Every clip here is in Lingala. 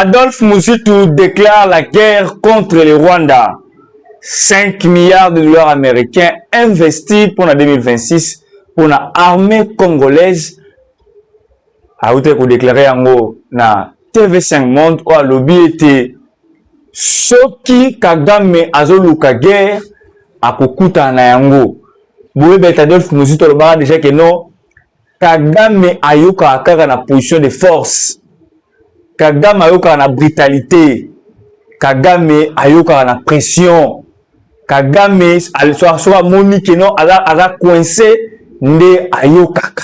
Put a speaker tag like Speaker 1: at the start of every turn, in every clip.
Speaker 1: Adolphe Muzitu déclare la guerre contre le Rwanda. 5 milliards de dollars américains investis pour la 2026 pour l'armée congolaise. A été déclaré en na TV5 Monde ou à lobby était Soki Kagame azoluka guerre à Kokuta na yango. Boye bet Adolphe Muzitu le bar déjà que non Kagame ayoka akaka na position de force. Kagame ayoka na brutalité. Kagame ayoka na pression. Kagame soit Monique non ala coincé nde ayokaka.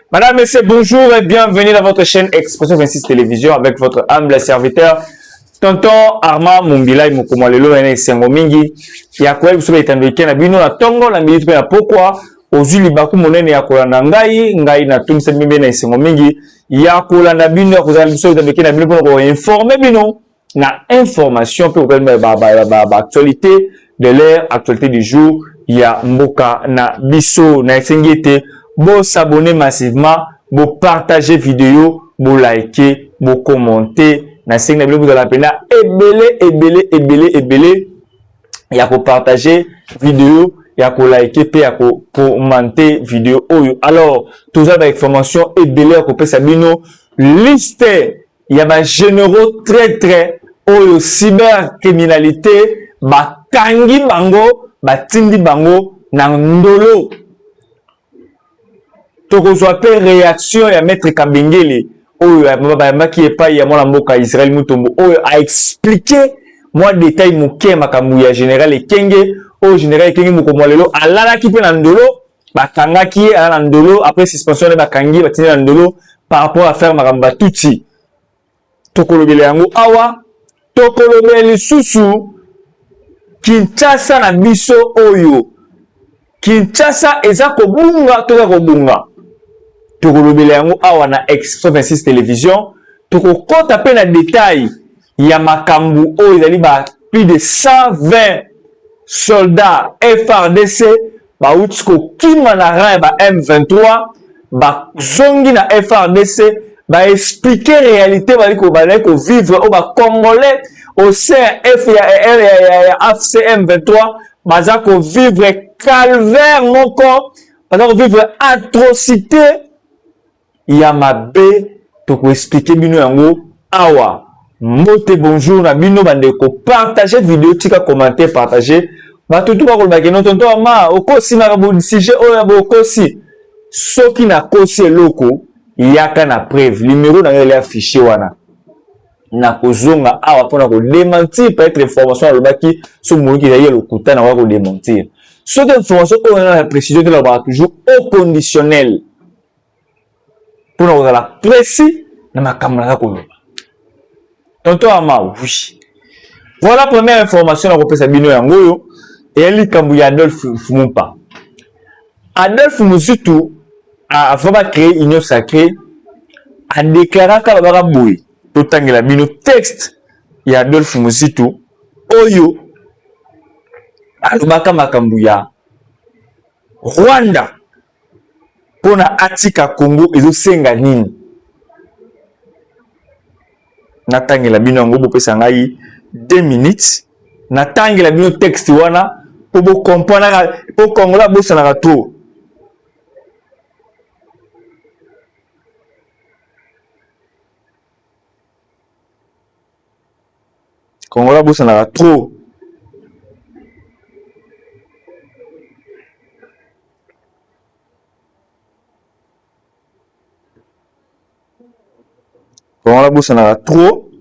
Speaker 1: Madame, messieurs, bonjour et bienvenue dans votre chaîne Expression 26 Télévision avec votre humble serviteur Tonton Armand Mumbila Mukomolelo ene sengo mingi ya kwa biso betandike na bino na tongo na milite na pourquoi ozuli baku monene ya kolanda ngai na tumisa mimbe na sengo mingi ya kolanda bino ya kozala biso betandike na bino pour informer bino na information pour actualité de l'heure, actualité du jour, il y a mboka na biso na esengete bo s'abonner massivement, bo partager vidéo, bo liker, bo commenter na senga bino vous allez pena ebele ya ko partager vidéo, ya ko liker pe ya ko commenter vidéo oyo. Alors, tout ça ba information ebele ya ko pesa bino liste il y a ba généraux très oyo cybercriminalité ba kangi bango batindi bango na ndolo tokozwa pe réaction ya maître Kabengele oyo bayambaki epai ya mwana mboka Israël Mutombo oyo a expliqué moi détail moke makambo ya général Ekenge oyo général Ekenge Mukomolelo alalaki pe na ndolo bakangaki ala na ndolo après suspension de bakangi batindi na ndolo par rapport à faire makambo batuti tokolobele yango awa tokolobele lisusu Kinshasa na biso oyo. Kinshasa eza kobunga toka kobunga. Tokolobele yango awa na Expression 26 Télévision. Tokokota pe na détail ya makambu oyo ezali ba plus de 120 soldats FRDC ba uti kokima na rang ba M23 ba zongi na FRDC ba expliquer réalité bali ko vivre au ba congolais au sein FCM 23 baza ko vivre calvaire moko baza ko vivre atrocité ya mabe to ko expliquer bino yango awa mote bonjour na bino bande ko partager vidéo tika commenter partager ba tout ba ko ba ke non tonton ma okosi na bo sujet oyo bo kosi soki na kosi eloko yaka na preuve numéro na ngeli affiché wana na kozonga awa pona ko démentir peut-être information alobaki so moki ya yelo kutana wa ko démentir so de information on a la précision de la barre toujours au conditionnel pour nous la précis na makambo na ko loba tonton ama oui voilà première information na ko pesa bino yango yo et likambu ya Adolphe Fumumpa Adolphe Muzitu avant de créer Union Sacrée a déclaré que la boui totangela bino texte ya Adolphe Muzitu oyo alobaka makambu ya Rwanda pona atika Congo ezosenga nini natangela bino yango bopesa ngai 2 minutes natangela bino texte wana po bo comprendre po Kongola bosana trop Kongola bosana trop Kongola bosana trop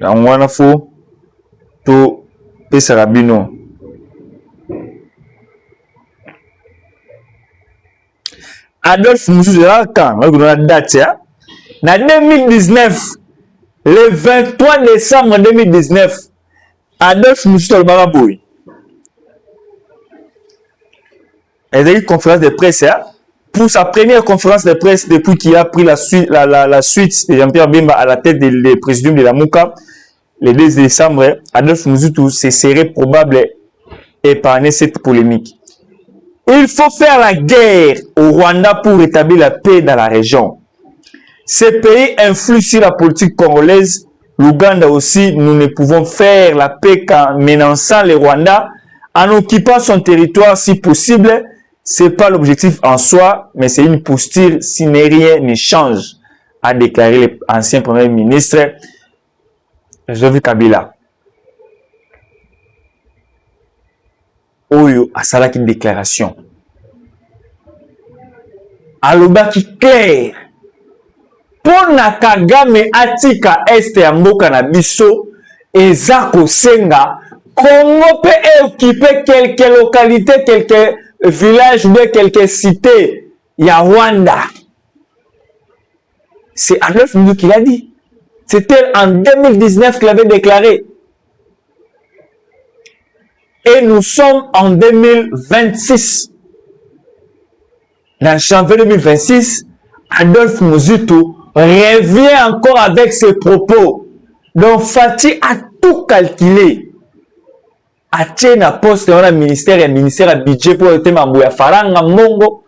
Speaker 1: yango wana fo to pesa rabino Adolphe Muzitu quand la date na 2019 le 23 décembre 2019 Adolphe Muzitu le baraboui elle a eu une conférence de presse pour sa première conférence de presse depuis qu'il a pris la suite de Jean-Pierre Bemba à la tête du président de la Mouka le 2 décembre Adolphe Muzitu se serait probable épargner cette polémique Il faut faire la guerre au Rwanda pour rétablir la paix dans la région. Ces pays influent sur la politique congolaise. L'Ouganda aussi, nous ne pouvons faire la paix qu'en menaçant le Rwanda, en occupant son territoire si possible. Ce n'est pas l'objectif en soi, mais c'est une posture si rien ne change, a déclaré l'ancien Premier ministre Joseph Kabila. Oyo asalaki déclaration. Alobaki clair. Pona Kagame atika este ya mboka na biso eza kosenga Congo peut occuper quelques localités, quelques villages ou quelques cités ya Rwanda. C'est Adolphe Moutou qui l'a dit. C'était en 2019 qu'il avait déclaré. Et nous sommes en 2026. Dans janvier 2026, Adolphe Moutou revient encore avec ses propos. Donc Fati a tout calculé. A na poste dans le ministère budget pour le thème ya faranga mongo.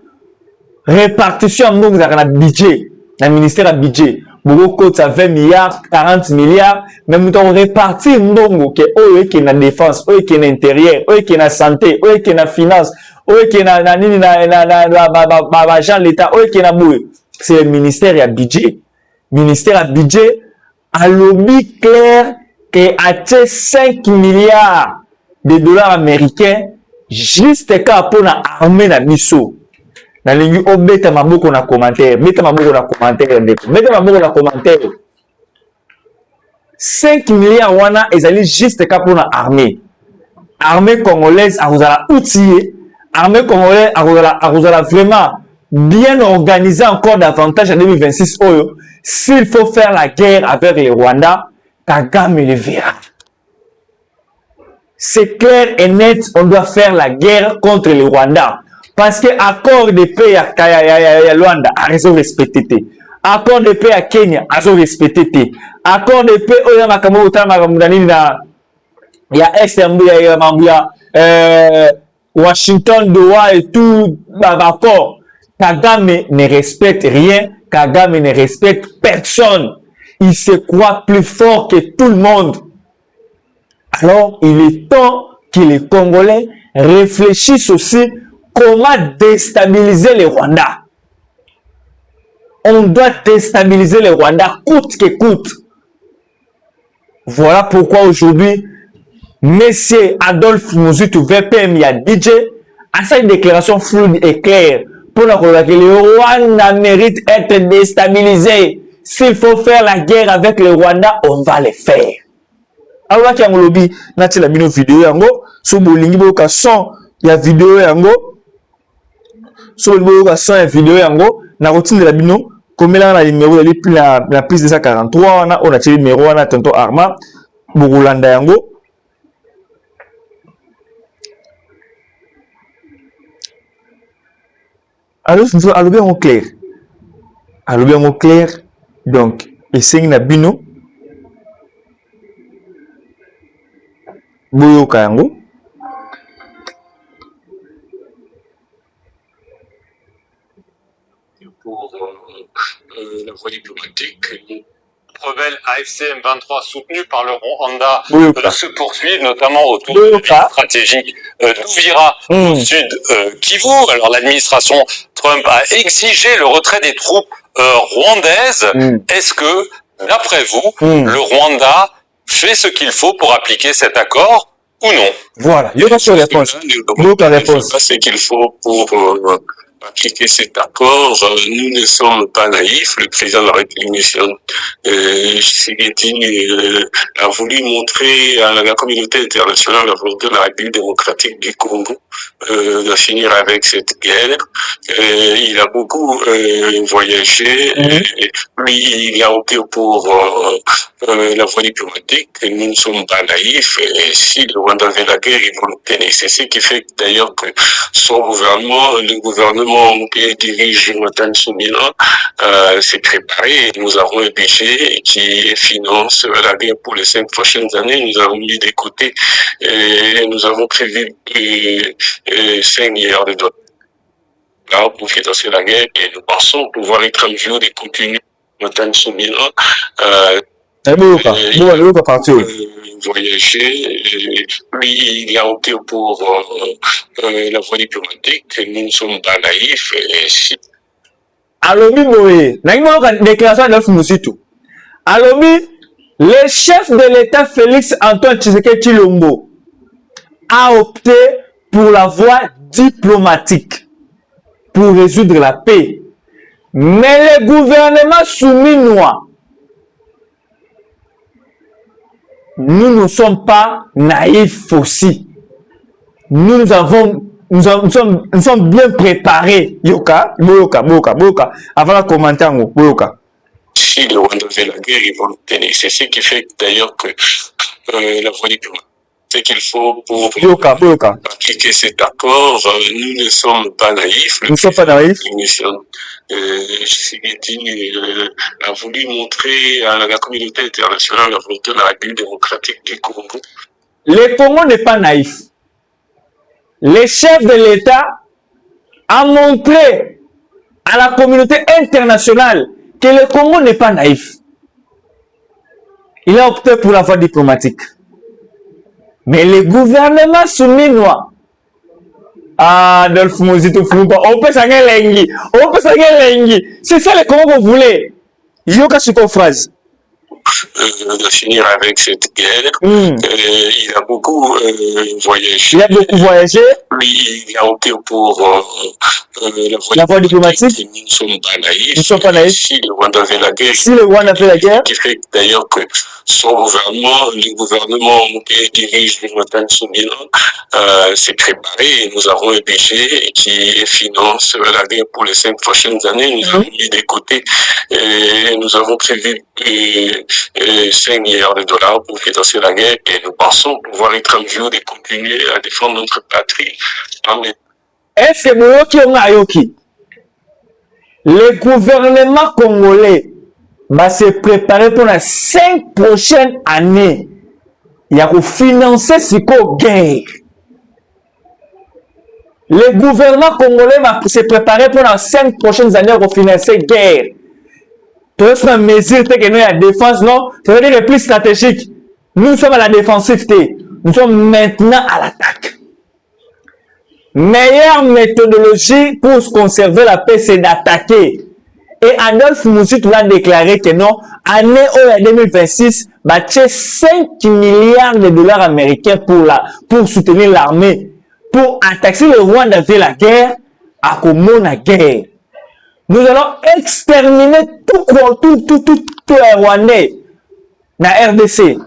Speaker 1: Répartition mongo na budget. Dans le ministère budget. Beaucoup de 20 milliards, 40 milliards. Même temps répartir mongo que oyo qui na défense, oyo qui na intérieur, oyo qui na santé, oyo qui na finance, oyo qui na agent l'État, oyo qui na boué. C'est le ministère à budget. Ministère à budget a lobby clair que a 5 milliards de dollars américains juste quand pour la armée na biso. Na lingi obeta maboko na commentaire, beta maboko na commentaire ndeko. Beta maboko na commentaire. 5 milliards wana ezali juste quand pour la armée. Armée congolaise a vous a outillé, armée congolaise a vous a vraiment bien organisé encore davantage en 2026 oyo. S'il faut faire la guerre avec le Rwanda, Kagame le verra. C'est clair et net, on doit faire la guerre contre le Rwanda. Parce que accord de paix à Rwanda, a raison respecté. Accord de paix à Kenya, a raison respecté. Accord de paix au Yamakamou, il y a Washington, Doha et tout, d'accord. Kagame ne respecte rien. Kagame ne respecte personne. Il se croit plus fort que tout le monde. Alors, il est temps que les Congolais réfléchissent aussi comment déstabiliser le Rwanda. On doit déstabiliser le Rwanda coûte que coûte. Voilà pourquoi aujourd'hui, Monsieur Adolphe Moutou, VPM, il y a DJ, a fait une déclaration fluide et claire pour la que le Rwanda mérite d'être déstabilisé. S'il faut faire la guerre avec le Rwanda, on va le faire. Alors, il y a un lobby, il y a une vidéo, sur le ka son, il y a vidéo, sur le son, il y a vidéo, na routine de la bino, comme là, on a le numéro, la prise de 143, on a le numéro, on a tantôt Arma, Burulanda yango. Alors, allo bien au clair. Allo bien au clair. Donc, essayez na bino. Boyo kango.
Speaker 2: Pour la voie diplomatique, rebelles AFC M23 soutenus par le Rwanda se poursuivent, notamment autour de la stratégique d'Ouvira au sud Kivu. Alors l'administration Trump a exigé le retrait des troupes rwandaises. Est-ce que, d'après vous, le Rwanda fait ce qu'il faut pour appliquer cet accord ou non?
Speaker 1: Voilà, il y aura sur réponse. L'autre réponse.
Speaker 2: C'est ce qu'il faut pour appliquer cet accord. Nous ne sommes pas naïfs. Le président de la République, Tshisekedi, a voulu montrer à la communauté internationale la volonté de la République démocratique du Congo de finir avec cette guerre. Il a beaucoup voyagé. Lui, il a opté pour la voie diplomatique. Nous ne sommes pas naïfs. Et si le Rwanda veut la guerre, il va l'obtenir. C'est ce qui fait d'ailleurs que son gouvernement, le gouvernement qui dirige Jonathan Soumila, s'est préparé. Nous avons un budget qui finance la guerre pour les 5 prochaines années. Nous avons mis de côté et nous avons prévu 5 milliards de dollars. dollars pour financer la guerre et nous pensons pouvoir être en mesure de continuer notre sommet voyager. Lui, il a opté pour la voie diplomatique. Nous ne sommes pas naïfs.
Speaker 1: Alobi Moé, déclaration de Fumusitu. Alobi, le chef de l'État Félix Antoine Tshisekedi Tshilombo a opté pour la voie diplomatique pour résoudre la paix. Mais le gouvernement souminois, nous ne sommes pas naïfs aussi. Nous sommes bien préparés. Yoka, Boyoka. Avant la commentaire, Boyoka.
Speaker 2: Si le Rwanda fait la guerre, ils vont l'obtenir. C'est ce qui fait d'ailleurs que la voie diplomatique, c'est qu'il faut pour appliquer cet accord. Nous ne sommes pas naïfs.
Speaker 1: Nous ne sommes pas naïfs.
Speaker 2: A voulu montrer à la communauté internationale la volonté de la République démocratique du Congo.
Speaker 1: Le Congo n'est pas naïf. Le chef de l'État a montré à la communauté internationale que le Congo n'est pas naïf. Il a opté pour la voie diplomatique. Mais le gouvernement souminois, Adolphe Mozito Fumba, on peut s'en lengi. C'est ça le Congo que vous voulez. Yoka Suko phrase.
Speaker 2: De finir avec cette guerre. Il a beaucoup voyagé. Lui, il a opté pour
Speaker 1: la voie diplomatique.
Speaker 2: Nous ne sommes pas naïfs. Si le Rwanda fait la guerre, qui fait d'ailleurs que son gouvernement, le gouvernement qui dirige le Rwanda s'est préparé et nous avons un budget qui finance la guerre pour les 5 prochaines années. Nous avons mis des côtés et nous avons prévu 5 milliards de dollars pour financer la guerre et nous pensons pouvoir être en mesure de continuer à défendre notre patrie. Amen.
Speaker 1: Est-ce que le gouvernement congolais va se préparer pour les 5 prochaines années? Il y a pour financer ce guerre. Le gouvernement congolais va se préparer pour les 5 prochaines années pour financer la guerre. Tu as une mesure que nous, la défense, non? Ça veut dire le plus stratégique. Nous sommes à la défensive. Nous sommes maintenant à l'attaque. Meilleure méthodologie pour se conserver la paix, c'est d'attaquer. Et Adolphe Moussoutou l'a déclaré que non, année 2026, bah, 5 milliards de dollars américains pour soutenir l'armée, pour attaquer le Rwanda de la guerre, à comment la guerre. Nous allons exterminer tout les Rwandais dans la RDC.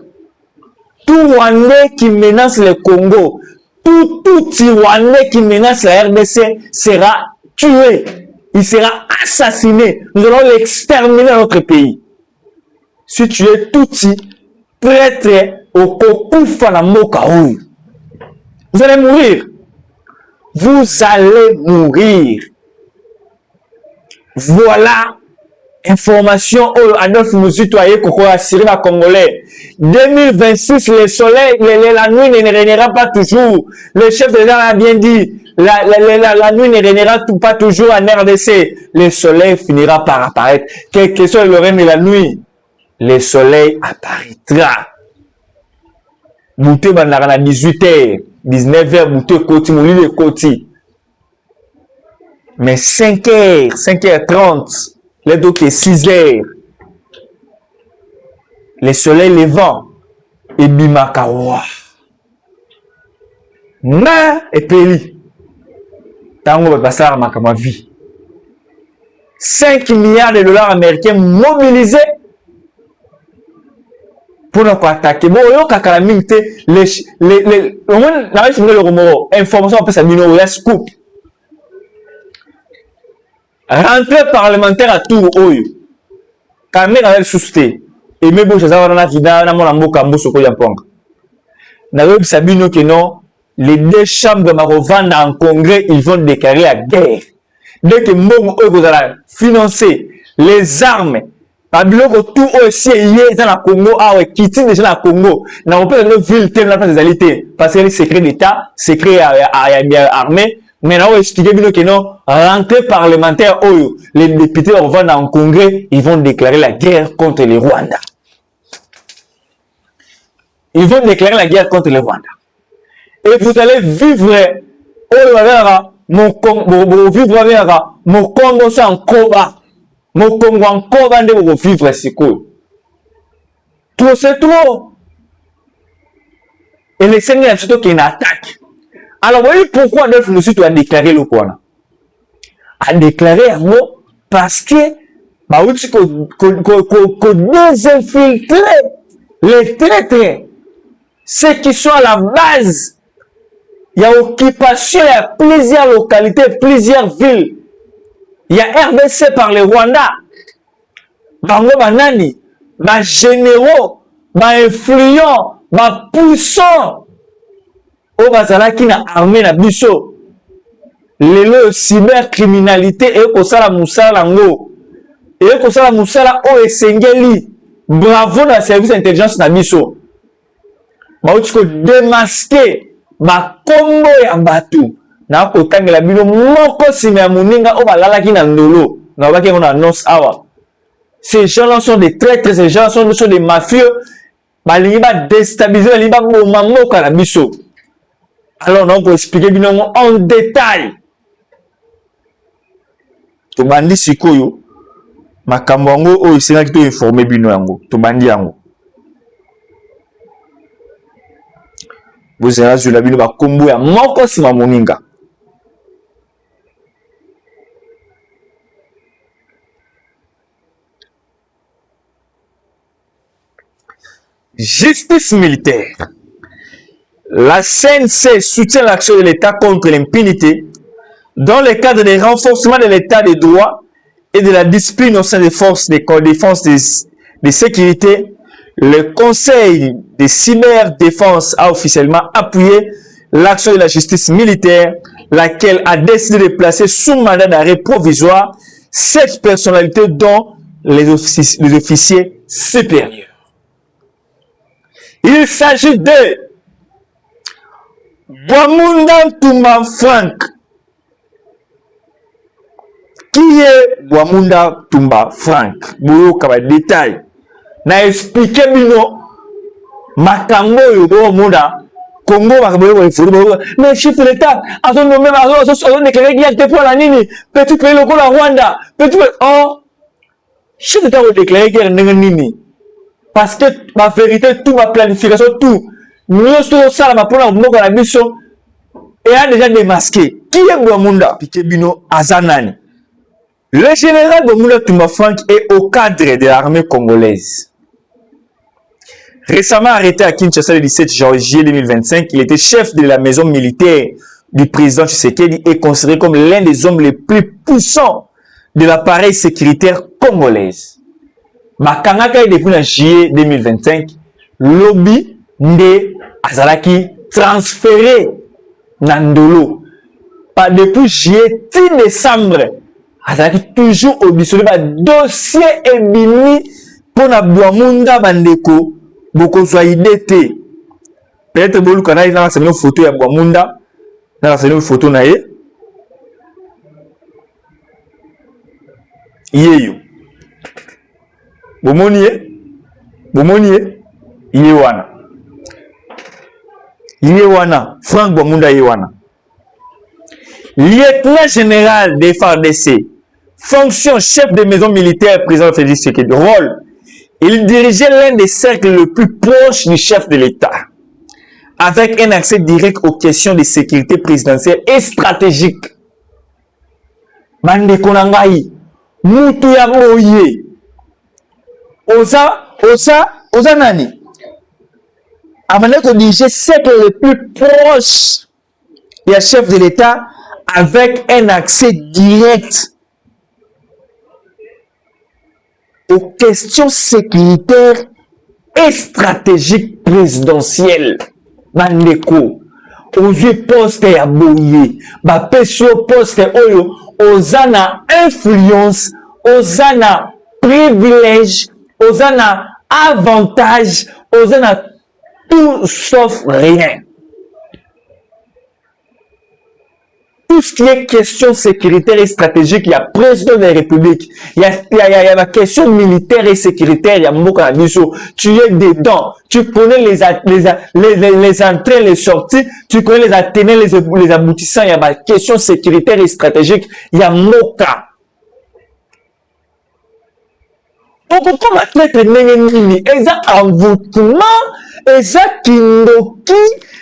Speaker 1: Tout Rwandais qui menace le Congo, tout Rwandais qui menace la RDC sera tué. Il sera assassiné. Nous allons l'exterminer dans notre pays. Si tu es tout traître au Kokufa na Mokaou, vous allez mourir. Vous allez mourir. Voilà, information Adolphe Moussoutou a Koko assuré à Congolais. 2026, le soleil, la nuit ne régnera pas toujours. Le chef de l'État a bien dit, la nuit ne régnera pas toujours en RDC. Le soleil finira par apparaître. Quelle que soit le règne de la nuit, le soleil apparaîtra. Bouté bandara à 18h, 19h, bouté koti, mouli koti. Mais 5h, 5h30, les deux qui est 6h, le soleil levant, et bimakawa. Na et peli. Tango va passer à ma vie. 5 milliards de dollars américains mobilisés pour nous attaquer. Bon, yo kakalamite, au moins, la reste le romoro, information après ça, mino, ya scoop. Rentrée parlementaire à tout oyo. Kamera avec souste. Et même bon, ça va dans la vida, na mon amour kambo soko yampong. Na web sabino que non, les 2 chambres de Marovanda en congrès, ils vont déclarer la guerre. Dès que Mbongo oyo kozala financer les armes, pabiloko tout aussi yé dans la Congo, ah ouais, qui tient déjà la Congo. Na on peut dans ville telle la place des alités, parce que les secrets d'État, secrets armés, Mais là, on explique bien que non, rentrée parlementaire, oh, les députés vont en congrès, ils vont déclarer la guerre contre le Rwanda. Ils vont déclarer la guerre contre le Rwanda. Et vous allez vivre, oh, mon Congo c'est en Koba. Mon Congo en Koba, vous vivre, c'est cool. Trop, c'est trop. Et les Seigneurs, surtout qu'il y a une attaque. Alors, vous voyez pourquoi Adolphe Musutu a déclaré le quoi? A déclaré un mot parce que, bah oui, qu'on désinfiltrer les traîtres, ceux qui sont à la base. Il y a occupation, il y a plusieurs localités, plusieurs villes. Il y a RDC par le Rwanda. Bango banani, ba généraux, ba influents, ba puissants. O bazalaki na armée na biso. Lelo cybercriminalité et kosala musala ngo. Et kosala musala o esengeli. Bravo na service d'intelligence na biso. Ba utiko démasquer ba kombo ya batu. Na kotangela bino moko sima ya muninga o balalaki na ndolo. Na baki on annonce awa. Ces gens-là sont des traîtres, ces gens sont des mafieux. Balingi ba déstabiliser, balingi ba boma moka na biso. Alors, on peut expliquer bien en détail. To bandi sikoyo, makambo yango oyo esenaki to informer bino yango, to bandi yango. Bozela zula bino bakombo ya moko sima moninga. Justice militaire. La CNC soutient l'action de l'État contre l'impunité dans le cadre des renforcements de l'État de droit et de la discipline au sein des forces de défense de sécurité. Le Conseil de cyberdéfense a officiellement appuyé l'action de la justice militaire, laquelle a décidé de placer sous mandat d'arrêt provisoire 7 personnalités dont les officiers supérieurs. Il s'agit de Bwamunda Ntumba Frank. Qui est Bwamunda Ntumba Frank? Boyoka ba détail. Na expliquer bino makambo yo Bwamunda Congo makambo yo furu. Mais chef de l'État, azo nommer azo déclarer qu'il y a des points la nini. Petit pays local à Rwanda. Petit oh chef d'État a déclaré qu'il y a nini. Parce que ma vérité, tout ma planification, tout. Nous sommes ça, ma pour la mission et a déjà démasqué. Qui est Bwamunda Pikebino Azanani? Le général Bwamunda Ntumba Frank est au cadre de l'armée congolaise. Récemment arrêté à Kinshasa le 17 janvier 2025, il était chef de la maison militaire du président Tshisekedi et considéré comme l'un des hommes les plus puissants de l'appareil sécuritaire congolaise. Makangaka depuis le juillet 2025, lobby Nde azalaki transféré Nandolo. Pas depuis juillet 10 décembre. Azalaki toujours auditionné par dossier ébini pour na Bwamunda Bandeko. Beaucoup soit idété. Peut-être que vous avez une photo de Bwamunda. Vous avez une photo de Yeyo. Bomonier. Yewana. Yewana, Frank Bwamunda Yewana. Lieutenant général des FARDC, fonction chef de maison militaire, président Félix Tshisekedi, rôle. Il dirigeait l'un des cercles les plus proches du chef de l'État, avec un accès direct aux questions de sécurité présidentielle et stratégique. Mande Konangai, Mutu ya Moye, Oza Nani. Avant de diriger cercle le plus proche du chef de l'État avec un accès direct aux questions sécuritaires et stratégiques présidentielles. Mandeko, aux postes à Boye, Bapesio poste Oyo, Ozana influence, Ozana privilège, Ozana avantage, Ozana tout sauf rien. tout ce qui est question sécuritaire et stratégique, il y a président de la République, il y a la question militaire et sécuritaire, il y a Mboka Biso, tu es dedans, tu connais les entrées, les sorties, tu connais les atténuants, les aboutissants, il y a la question sécuritaire et stratégique, il y a Mboka. Pourquoi ma traite ndenge nini eza envoûtement eza kindoki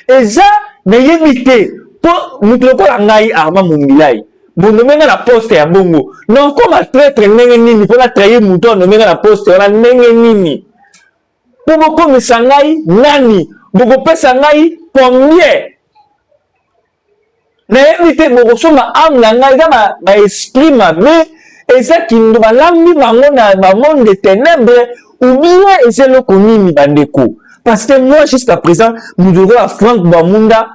Speaker 1: eza nayebi te po mutu lokola ngai Armand Mungilai bonomenga na poste ya bongo non ko ma traite ndenge nini mpona trahir mutu onomenga na poste wana ndenge nini po bokomisa ngai nani bokopesa ngai combien nayebi te bokosomba ame na ngai eza baesprit mabe eza kindo balambi bango na bamonde de ténèbres ou bien eza eloko nini bandeko parce que moi jusqu'à présent mudoko ya Frank Bamunda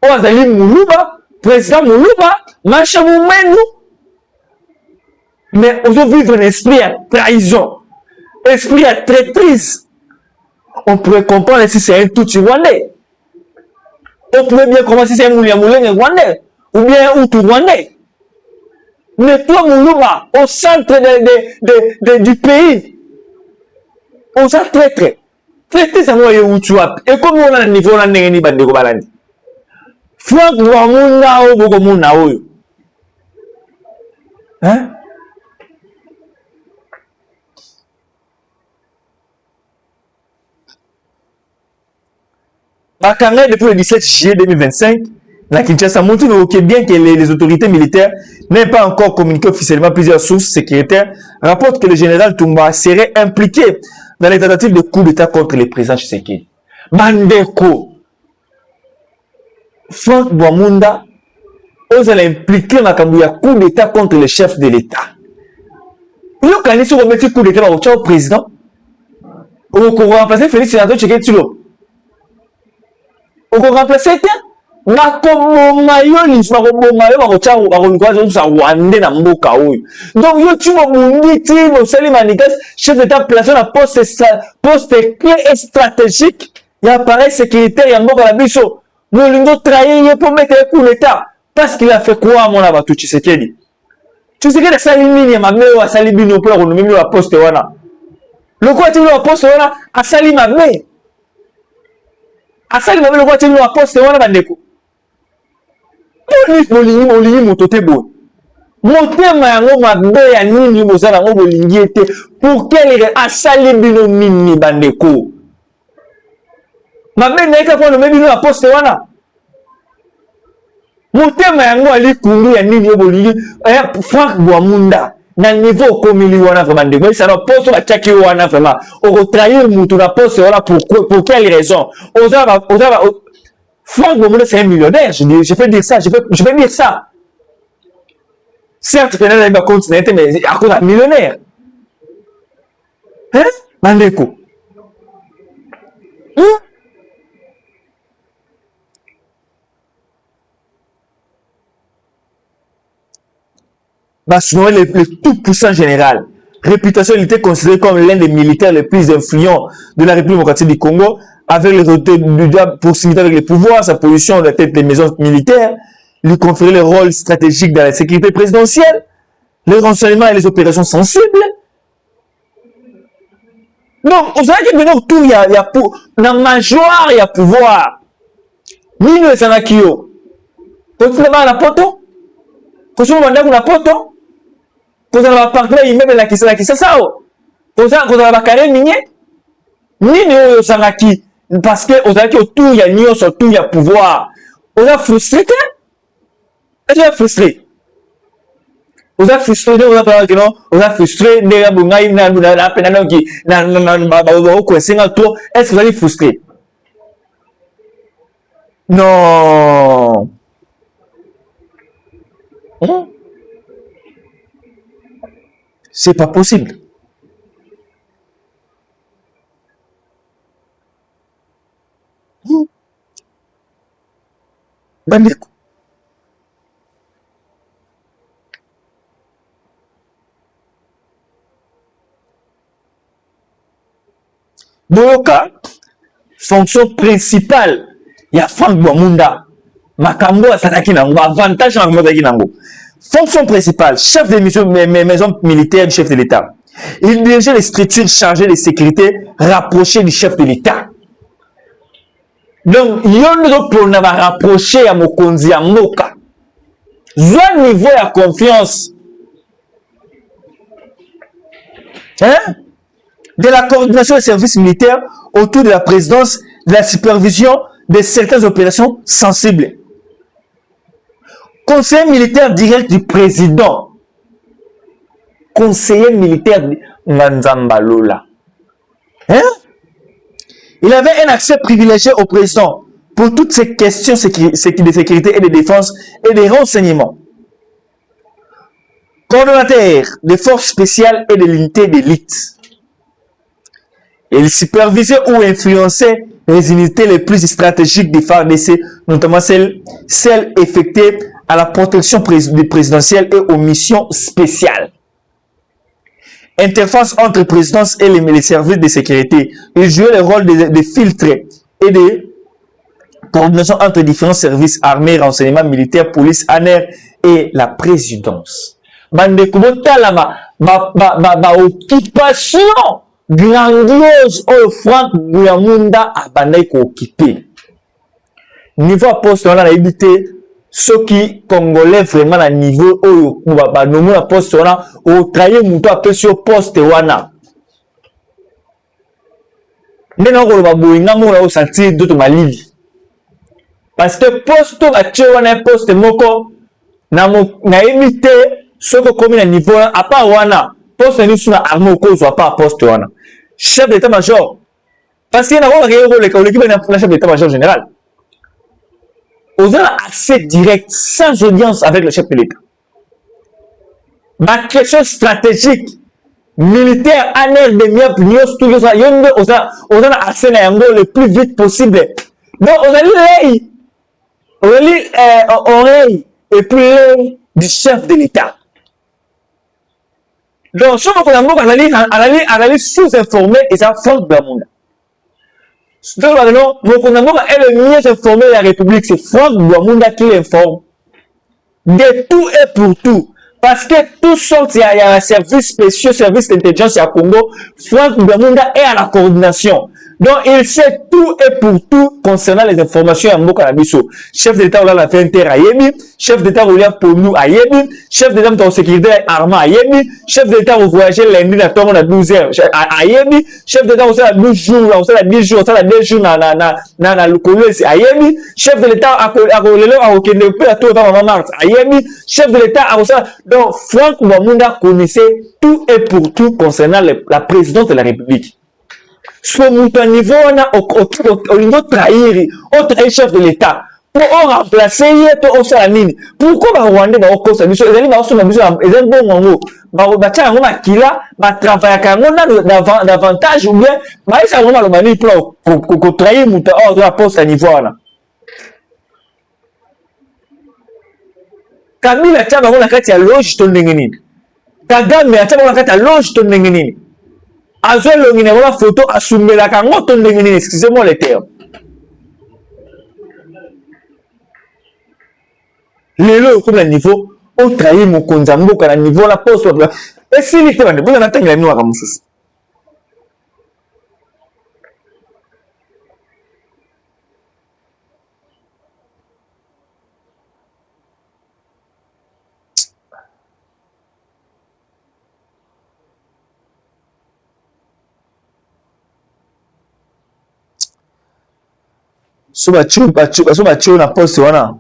Speaker 1: oyo azali Muluba président Muluba Masha Mumenu mais ozovivre un esprit ya trahison esprit ya traîtrise on pourrait comprendre si c'est un Tutsi rwandais on pourrait bien comprendre si c'est un Mouliamulenge rwandais ou bien un Hutu rwandais. Mais toi, Moulouba, au centre du pays, on s'est traité. Traité, ça m'a eu tu as. Et comme on a un niveau, on a un niveau de balani. Franck, Mouna, Bogo Mouna, hein? Bakanga, depuis le 17 juillet 2025, la Kinshasa montre bien que les autorités militaires n'aient pas encore communiqué officiellement. Plusieurs sources sécuritaires rapportent que le général Toumba serait impliqué dans les tentatives de coup d'État contre le président Tshisekedi. Bandeko, Franck Bwamunda, ose impliqué dans le coup d'État contre le chef de l'État. Vous connaissez si vous mettez coup d'État au président, vous remplacez Félix Antoine Tshisekedi Tshilombo. Vous remplacez bakoboma yo liswa koboma yo bakoluka za Rwanda na mboka oyo donc yo tu mobundi ti bosali manigas chef d'état placé na poste clé et stratégique ya appareil sécuritaire ya mboka na biso molingo trahir ye pour mettre coup d'état parce qu'il a fait quoi mon abatu Tshisekedi asali nini ya mabe asali bino pour renommer la poste wana loko ati la poste wana asali mabe loko ati la poste wana bandeko bolingi moto te boye motema yango mabe ya nini bozala yango bolingi ete pour quelle asali bino nini bandeko mabe naika mpo nome bino na poste wana motema yango ali kundu ya nini yo bolingi Franck Bwamunda na niveau okomili wana vraiment bandeko esa na poste batiaki yo wana vraiment okotrahir mutu na poste wana pour quelle raison Franck Bwamunda, c'est un millionnaire. Je peux dire ça. Je peux dire ça. Certes, il y a un continent, mais à cause d'un millionnaire. Hein? Bandeko. Souvent, le tout puissant général. Réputation, il était considéré comme l'un des militaires les plus influents de la République démocratique du Congo. Avec les proximité avec les pouvoirs, sa position à la tête des maisons militaires, lui conférer le rôle stratégique dans la sécurité présidentielle, les renseignements et les opérations sensibles. Donc, vous savez que maintenant, autour, il y a dans major, il y a pouvoir. Nino et Sanakio. Quand tu vas à la poto, quand tu vas à la poto, quand tu vas à parler, il met la Kisasa. Quand tu vas à carré minier, Nino et Sanaki. Parce que vous avez autour, il y a Nino, surtout, il y a pouvoir. Vous êtes frustré, est-ce que vous êtes frustré? Vous êtes frustré, vous êtes frustré, est-ce que vous êtes frustré? Non. C'est pas possible. Bandeko. Boyoka, fonction principale, il y a Franck Bwamunda. Makambo asalaki nango, avantage na makambo azalaki nango. Fonction principale, chef de maison militaire du chef de l'État. Il dirigeait les structures chargées de sécurité rapprochées du chef de l'État. Donc, on va rapprocher à Mokonzi à Moka. Zwa niveau de confiance. Hein? De la coordination des services militaires autour de la présidence, de la supervision de certaines opérations sensibles. Conseiller militaire direct du président. Conseiller militaire Nganzambalola. Hein? Il avait un accès privilégié au président pour toutes ces questions de sécurité et de défense et de renseignements. Coordonnateur des forces spéciales et de l'unité d'élite. Il supervisait ou influençait les unités les plus stratégiques des FARDC, notamment celles effectuées à la protection présidentielle et aux missions spéciales. Interface entre présidence et les services de sécurité. Il jouait le rôle de filtre et de coordination entre différents services armés, renseignements militaires, police, ANR et la présidence. Occupation grandiose au Franck Bouyamunda a bandai occupé. Niveau poste on a évité ceux qui congolais vraiment à niveau où ba nommé à poste on a au travailler muto appelé sur poste wana. Ndena ko ba boyinga mo na sentir d'autres malili. Parce que poste ba wana poste moko na évité ceux qui comme à niveau à part wana poste ni suna armée ko soit pas poste wana. Chef d'état-major. Parce qu'il y a un chef d'état-major général. Vous avez accès direct, sans audience avec le chef de l'État. Ma question stratégique, militaire, ANR, de mieux, tout ça, vous avez accès le plus vite possible. Donc, vous avez l'oreille et puis l'œil du chef de l'État. Donc, ce qu'on a dit sous-informé et ça Franck Bouyamunda. Donc, Mokonamboka est le mieux informé de la République. C'est Franck Bouyamunda qui l'informe. De tout et pour tout. Parce que tout sorte, il y a un service spécial, service d'intelligence à Congo. Franck Bouyamunda est à la coordination. Donc, il sait tout et pour tout concernant les informations à Mboka Nabiso. Chef d'État, on a fait inter à Yémi. Chef d'État, on a pour nous à Yémi. Chef d'État, on a sécurité armée à Yémi. Chef d'État, on voyageait lundi, on a 12 heures à Yémi. Chef d'État, on a 12 jours, on a 10 jours, on a 2 jours dans le collège à Yémi. Chef de l'État, à mars à Yémi. Chef de l'État, donc, Franck Bouyamunda connaissait tout et pour tout concernant la présidence de la République. Soit mon niveau, on a au niveau trahir, on trahit chef de l'État. Pour remplacer, on s'en ligne. Pourquoi les Rwandais vont au ça? Ils allaient voir sur la mission, ils allaient bon en haut. Bah, tiens, on a qui là, bah, travailler quand on a davantage ou bien, bah, ça vraiment le mani pour trahir mon temps, la poste à niveau là. Camille a tiens, on a qu'à loge ton n'engeni. Kagame a tiens, on a qu'à loge ton n'engeni. Azoé l'ongine la photo assumer la kango ton n'engeni. Excusez-moi les termes. Lelo comme le niveau au trahir mon konzambo quand le niveau la poste et si les termes vous en attendez la noire à moussous so bacho na poste wana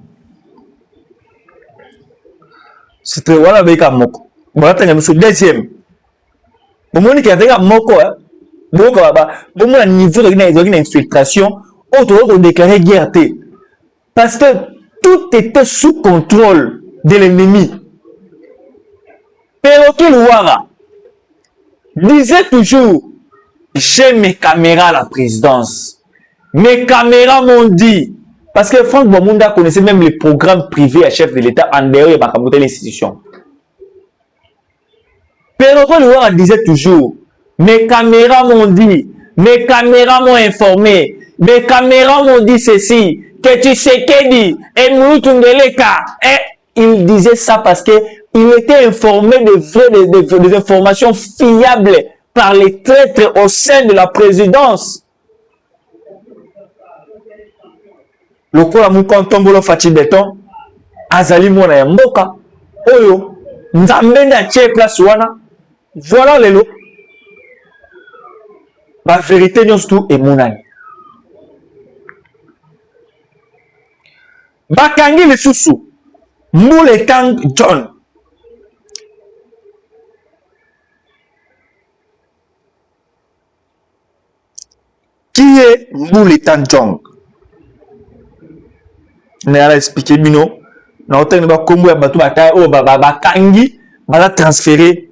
Speaker 1: c'était voilà beka moko voilà tanga musu deuxième bomoni ki ateka moko boko baba bomona niveau de infiltration autre déclarer guerre parce que tout était sous contrôle de l'ennemi. Perroquet Louara disait toujours j'ai mes caméras à la présidence. Mes caméras m'ont dit, parce que Franck Bouyamunda connaissait même les programmes privés à chef de l'État en dehors de l'institution. Perroquet Louara disait toujours, mes caméras m'ont dit, mes caméras m'ont informé, mes caméras m'ont dit ceci, que Tshisekedi et Mouloutungeleka. Et il disait ça parce que il était informé des informations fiables par les traîtres au sein de la présidence. Lokola Mukontombolo Fati Beton, Azali Mona ya Mboka, Oyo, Nzambe na tie place wana. Voilà les lots. La vérité nyonso tout est monani. Bakangi lisusu Mbule Tang John. Qui est Mbule Tang John? On a expliqué bino. Na hôtel ba kombo ya bato bakaya o bakangi bala transférer.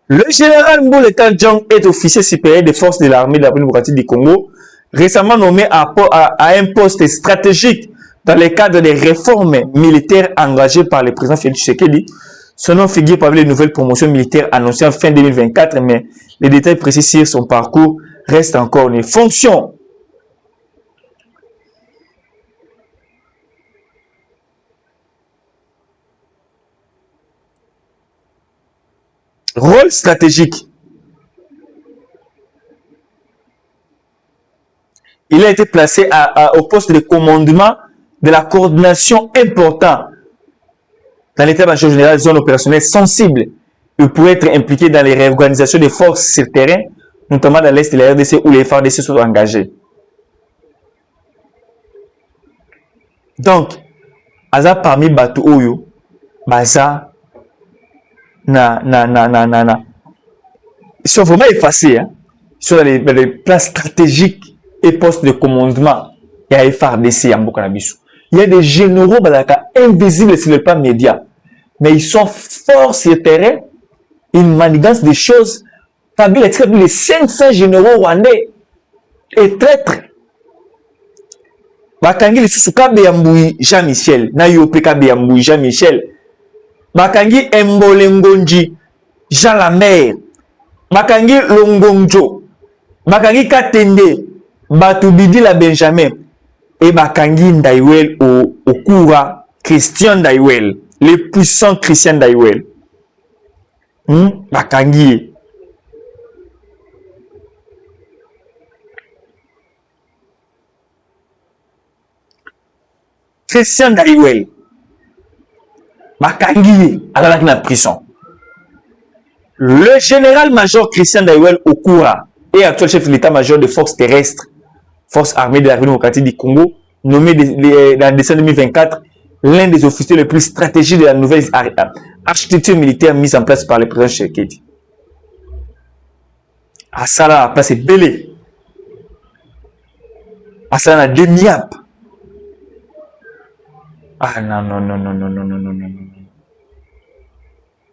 Speaker 1: Le général Mbule Tang John est officier supérieur des forces de l'armée de la République démocratique du Congo, récemment nommé à un poste stratégique dans le cadre des réformes militaires engagées par le président Félix Tshisekedi. Son nom figure parmi les nouvelles promotions militaires annoncées en fin 2024, mais les détails précis sur son parcours restent encore une fonction. Rôle stratégique. Il a été placé au poste de commandement de la coordination important dans l'état-major général de zone opérationnelle sensible. Il pourrait être impliqué dans les réorganisations des forces sur terrain, notamment dans l'Est de la RDC où les FARDC sont engagés. Donc, Aza parmi Batu Oyo, Baza, ils sont vraiment effacés. Hein? Ils sont dans les places stratégiques et postes de commandement. Il y a FARDC en Bokanabisu. Il y a des généraux invisibles sur le plan média. Mais ils sont forts sur le terrain. Ils manigancent des choses. Parmi les 500 généraux rwandais et traîtres. Bakangi les Susukabe Yamboui Jean-Michel. Nayope Kabe Yamboui Jean-Michel. Bakangi Mbolengonji Jean Lamer. Bakangi Longongjo. Bakangi Katende. Batubidi la Benjamin. Et Bakangi Ndaiwel Okura Christian Ndaiwel. Les puissants Christian Ndaiwel. Bakangi. Christian Ndaiwel. Bakangi à la prison. Le général-major Christian Ndaiwel Okura est actuel chef de l'état-major des forces terrestres, forces armées de la République démocratique du Congo, nommé dans décembre 2024 l'un des officiers les plus stratégiques de la nouvelle architecture militaire mise en place par le président Tshisekedi. À ça là, la place est belée. À ça là, demi-ap. Ah non, non, non, non, non, non, non, non, non.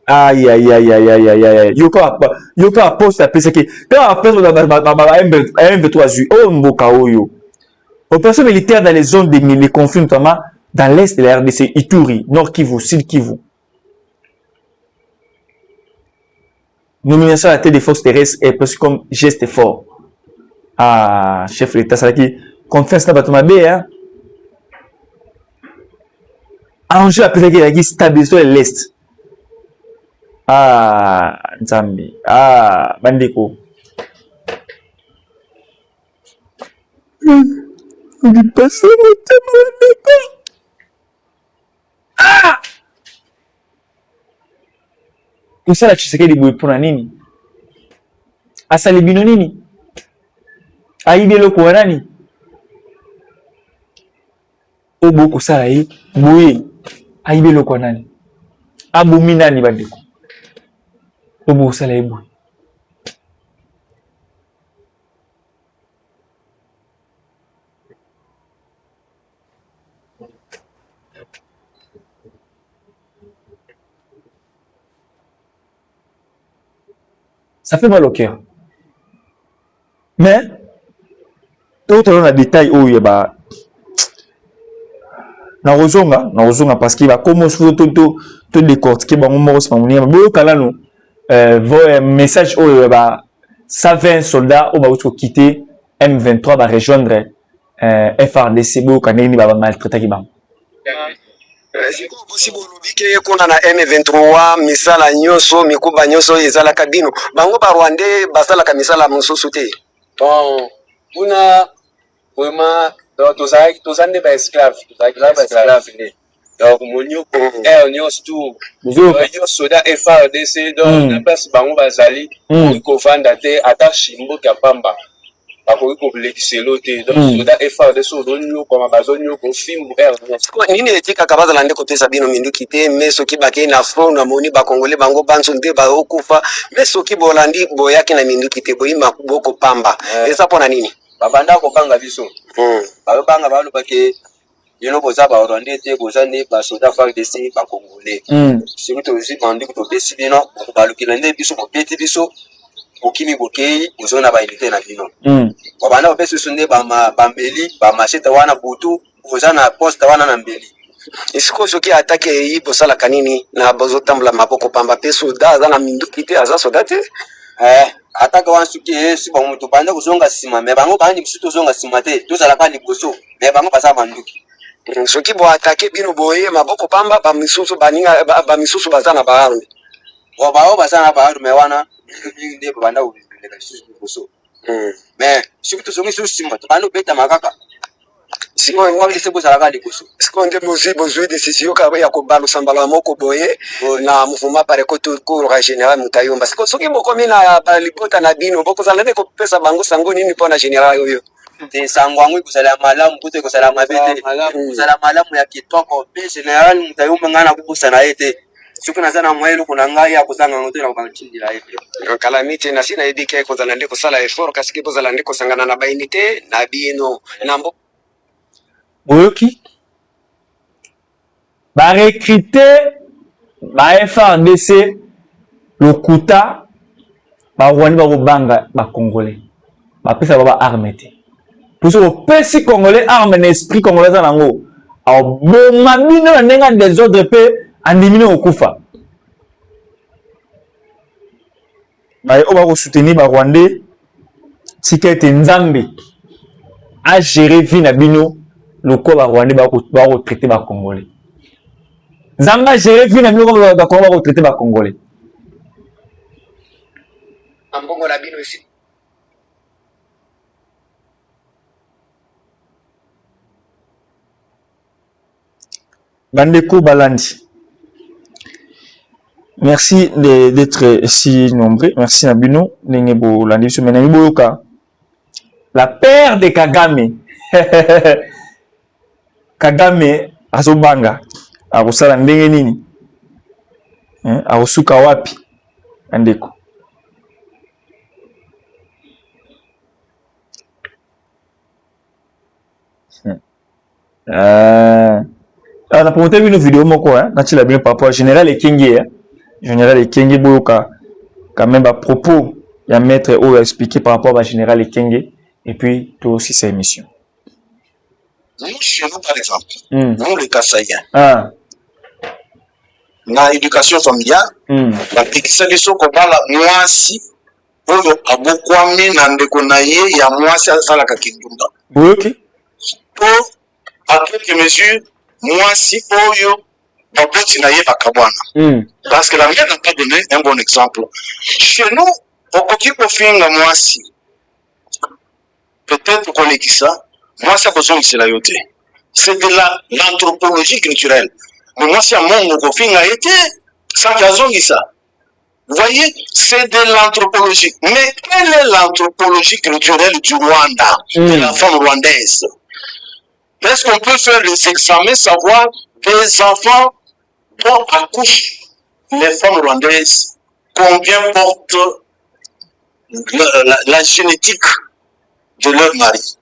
Speaker 1: Aïe, aïe, aïe, aïe, aïe, aïe, aïe. Yoko a posté à PCK. Quand on a posté à M23, oh, Mboka Oyo. Opération militaire dans les zones des conflits, notamment dans l'est de la RDC, Ituri, Nord Kivu, Sud Kivu. Nomination à la tête des forces terrestres est perçue comme geste fort. Ah, chef de l'État, ça qui confiance dans Batoma B, hein. Enjeu à PCK, qui stabilise l'est. Ah, Nzambi. Ah, Bandeko. On dit pas ça, mon témoin. Ah! Kusala Tshisekedi boye pona nini? Asali bino nini? Aibe loko nani? Obo kusala yi boye. Aibe loko nani? Abumi nani bandeko? Obo kusala yi boye. Ça fait mal au cœur. Mais, tout le détail où il y a na rozonga parce qu'il va commencer tout décortiquer ba mo se mamunia bo kala no message où ba 120 soldats au ba quitter M23 va rejoindre FRDC bo kaneni ba maltraiter ki ba
Speaker 3: possible lobike kuna na M23 misala nyoso mikuba nyoso ezala kabino bango ba Rwandais basala ka misala mosusu te
Speaker 4: bon kuna vraiment donc tozande ba esclave donc monyoko nyonso tout yo soda FRDC donc na place bango bazali ko vanda te ata shimbo ka pamba bakoki koblekiselo te donc soda FRDC odonyoko mabazonyoko fimbo
Speaker 3: nini etikaka bazala nde kopesa bino minduki te mais soki bakei na front na moni bakongole bango banso nde baokufa mais soki bolandi boyaki na minduki te boyima boko pamba eza mpona nini
Speaker 4: babanda kobanga biso babanga balobake yeno boza ba Rwandais te boza nde basoda FARDC bakongole surtout aussi bandi kutopesi bino balukila nde biso bopeti biso okimi bokei bozona ba unité na bino babanda bopesi biso nde bambeli bamachete wana butu boza na poste wana na mbeli
Speaker 3: isiko soki atake eyi bosalaka nini na bozotambola maboko pamba pe soda aza na minduki te aza soda te
Speaker 4: ataka wana soki si bango moto banda kozonga nsima me bango bandi biso tozonga nsima te tozalaka liboso me bango baza banduki
Speaker 3: soki boatake bino boye maboko pamba bamisusu baninga bamisusu baza na baarme
Speaker 4: bao baza na baarme wana nde banda kobileka lisusu liboso me soki tozongi lisusu nsima tobanda kobeta makaka sikose bozalaka liboso
Speaker 3: siko nde bozwi décision ya kobalusa mbala moko boye na mouvement pareko tour général Mutayomba siko soki bokomi na libota na bino bokozala nde kopesa bango sango nini mpona général oyo
Speaker 4: te sango yango ekozala ya malamu mpo te ekozala mabe te ekozala malamu ya kitoko mpe général Mutayomba ngai nakobosana ye te soki naza na moyen eloko na ngai ya kozanga yango te na kokantindila ye te
Speaker 3: kalamiti nasi nayebi ke kozala nde kosala effort kasi ke bozala nde kosangana na baunité na bino na
Speaker 1: boyoki barekrite ba FRDC lokuta barwandi bakobanga bakongolais bapesa ba arme te puso opesi congolais arme na esprit congolais aza nango aboma bino na ndenge ya désordre mpe andimini okufa baye oyo bakosoutenir barwandais tika ete nzambe agere vie na bino lokola barwandais bakotraite bacongolais nzambe agere vie na bino lokola bakongo bakotraite bacongolais
Speaker 3: ambongo na bino esi
Speaker 1: bandeko balandi merci d'être si nombreux merci na bino ndenge bolandi biso menangi boyoka la paire de Kagame Kagame azobanga akosala ndenge nini akosuka wapi bandeko na promote bino vidéo moko natila bino par rapport à général Ekenge général Ekenge boyoka quand même à propos ya maître oyo expliqué par rapport à général Ekenge et puis toi aussi sa émission.
Speaker 5: Nous, chez nous, par exemple, nous, les Kassaïens, dans l'éducation familiale, la pédicelle de ce qu'on parle, moi, si, pour le abokwami, n'andeko naye, il y a moi, si, ça, la kakindunda.
Speaker 1: Oui,
Speaker 5: pour, à quelques mesures, moi, si, pour yo, baboti naye, bakabwana. Parce que la mère n'a pas donné un bon exemple. Chez nous, au koki kofinga, moi, si, peut-être qu'on est dit ça, moi, ça besoin de la yoté. C'est de l'anthropologie culturelle. Mais moi, c'est un monde qui a été, ça qui ça. Vous voyez, c'est de l'anthropologie. Mais quelle est l'anthropologie culturelle du Rwanda, de la femme rwandaise? Est-ce qu'on peut faire les examens, savoir des enfants dont accouchent les femmes rwandaises, combien portent la génétique de leur mari?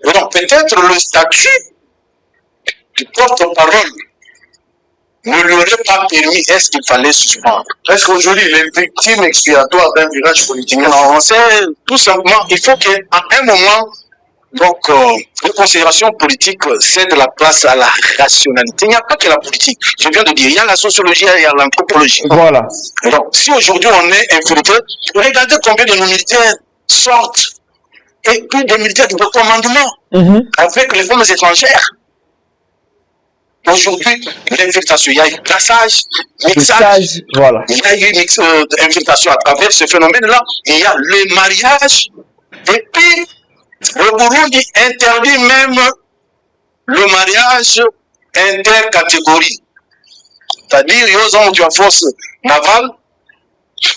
Speaker 5: Donc peut-être le statut du porte-parole ne lui aurait pas permis, est-ce qu'il fallait suspendre? Est-ce qu'aujourd'hui les victimes expiatoires d'un virage politique? Non, c'est tout simplement, il faut qu'à un moment, Donc, les considérations politiques cèdent la place à la rationalité. Il n'y a pas que la politique. Je viens de dire, il y a la sociologie, il y a l'anthropologie.
Speaker 1: Voilà.
Speaker 5: Donc, si aujourd'hui on est infiltré, regardez combien de nos militaires sortent. Et puis des militaires de commandement avec les femmes étrangères. Aujourd'hui, l'infiltration, il y a eu brassage, mixage,
Speaker 1: voilà.
Speaker 5: Il y a eu infiltration à travers ce phénomène-là. Il y a le mariage. Et puis, le Burundi interdit même le mariage intercatégorie. C'est-à-dire, ils ont une force navale,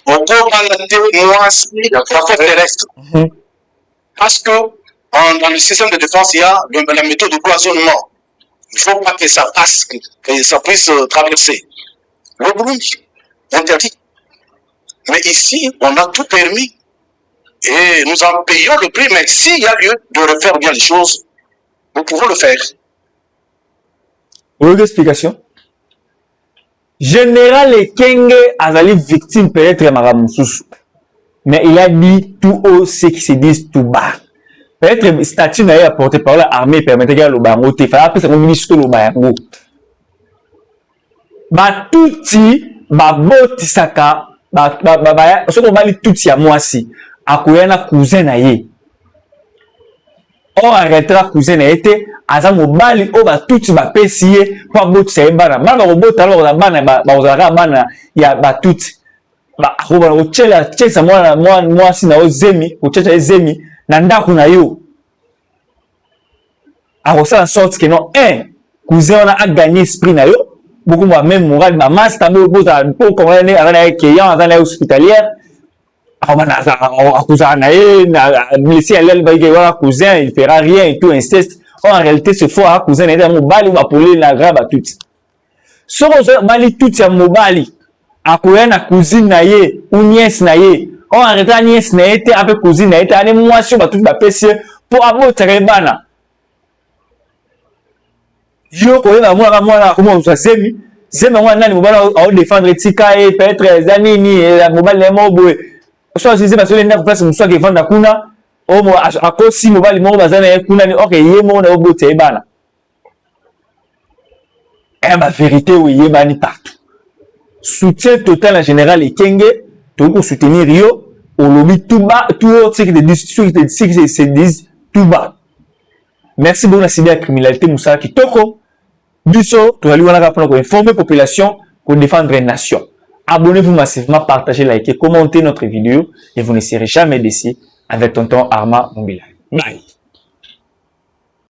Speaker 5: au cours de la force terrestre. Parce que dans le système de défense, il y a la méthode de cloisonnement. Il ne faut pas que ça passe, que ça puisse traverser. Le Burundi interdit. Mais ici, on a tout permis. Et nous en payons le prix, mais s'il y a lieu de refaire bien les choses, nous pouvons le faire.
Speaker 1: Autre explication. Général Ekenge a été victime peut-être Maramoussous. Mais il a dit tout haut ce qui se dit tout bas. Peut-être statut n'a apporté par l'armée permettait que le bango te fera après ça ministre le bango. Ba touti ba boti saka ba ce qu'on va li touti à moi si akoyana cousin na ye. On arrêtera cousin na été aza mobali o ba touti ba pesier pour boti sa bana. Bana ko bota alors na bana ba ozaka bana ya ba touti. Ba ko ba ko chela chesa moi si na ozemi ko checha ezemi na ndako na yo. Alors ça en sorte que non cousin a gagné esprit na yo. Beaucoup moi même moral ma masse tambe pour qu'on ait un client dans l'hospitalière. Cousin na blessé aller ba cousin il fera rien et tout inceste. En réalité ce faux cousin est mobile ou appeler la grave à tout. So mali tout ya mobile akoya na cousine na ye ou nièce na ye. On arrête nièce na été avec cousine na été ane moi sur ba tout ba pesi pour abotra bana. Yo ko na mwana comment ça zemi mwana nani mobala au défendre tika et peut-être zanini la mobile les mobo so c'est parce que les place muso ke vanda kuna o mo akosi mobile mo bazana kuna ni okay ye mo na obote bana ma vérité oui ye bani partout soutien total en général Ekenge to ko soutenir yo au lobby tout bas tout haut ce qui se disent tout bas. Merci beaucoup la cybercriminalité Moussa Kitoko. Biso, tu vas lui pour informer la population pour défendre une nation. Abonnez-vous massivement, partagez, likez, commentez notre vidéo et vous ne serez jamais déçus avec tonton Arma Mobila. Bye.